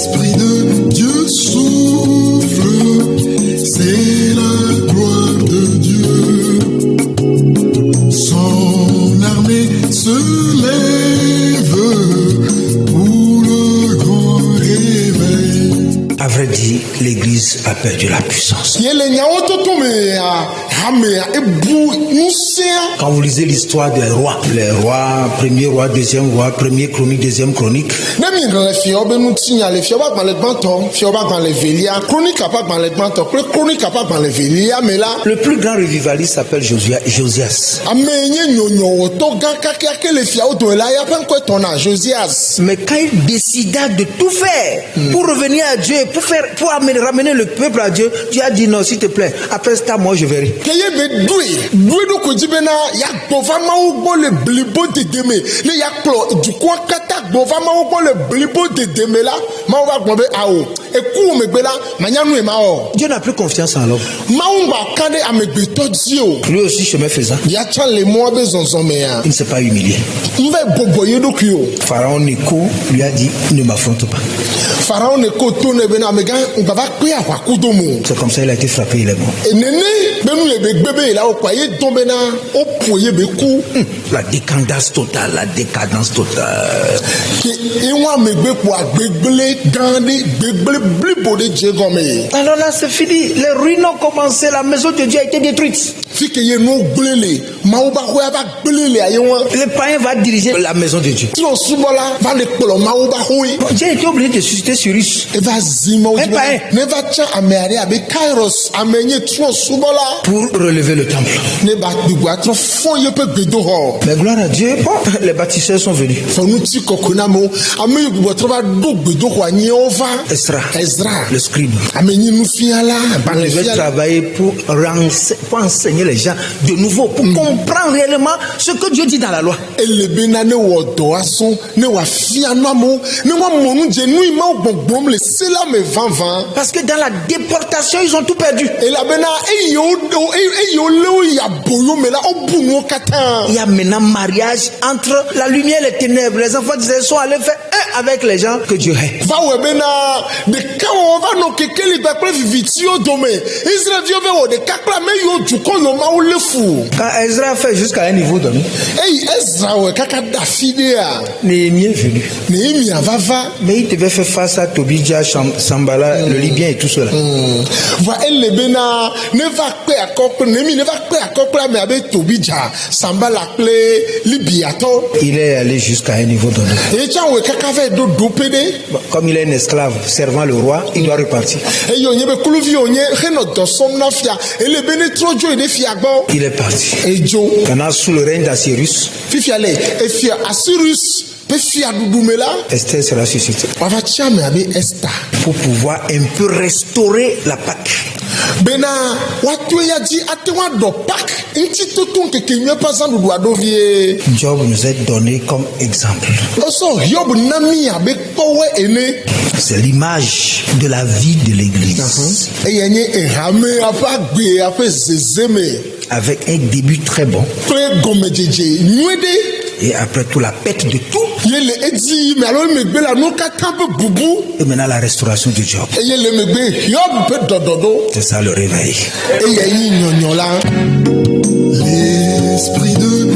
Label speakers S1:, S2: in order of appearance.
S1: L'Esprit de Dieu souffle, c'est la gloire de Dieu. Son armée se lève pour le grand réveil.
S2: À vrai dire, l'Église a perdu la puissance. Quand vous lisez l'histoire des rois, les rois, premier roi, deuxième roi, premier chronique, deuxième chronique, le plus grand revivaliste s'appelle Josias. Mais quand il décida de tout faire pour revenir à Dieu, pour ramener le peuple à Dieu, Dieu a dit non, s'il te plaît, après ça, moi je verrai. Dieu n'a plus confiance en l'homme. Lui aussi, chemin faisant, il ne s'est pas humilié. Pharaon Neko lui a dit, ne m'affronte pas. C'est comme ça il a été frappé, il est mort. La décadence totale, la décadence totale. Alors là, c'est fini. Les ruines ont commencé. La maison de Dieu a été détruite. Le païen va diriger la maison de Dieu. Dieu a été obligé de susciter Cyrus. Un païen. Pour relever le temple. Mais gloire à Dieu, les bâtisseurs sont venus. Ezra, le scribe. Il devait travailler pour enseigner les gens de nouveau, pour comprendre réellement ce que Dieu dit dans la loi. Parce que dans la déportation, ils ont tout perdu. Il y a maintenant mariage entre la lumière et les ténèbres. Les enfants d'Israël sont allés faire un avec les gens que Dieu hait. Quand Ezra fait jusqu'à un niveau donné, Néhémie est venu. Mais il devait faire face à Tobidja, Sambala, le Libyen et tout cela. Il est allé jusqu'à un niveau donné. Comme il est un esclave servant le roi, il doit repartir. Il est parti. Maintenant, sous le règne d'Assyrus, Esther sera suscitée pour pouvoir un peu restaurer la Pâque. Job nous est donné comme exemple. C'est l'image de la vie de l'Église. Avec un début très bon. Et après tout, la pète de tout. Et maintenant, la restauration du Job. C'est ça le réveil.
S1: L'Esprit de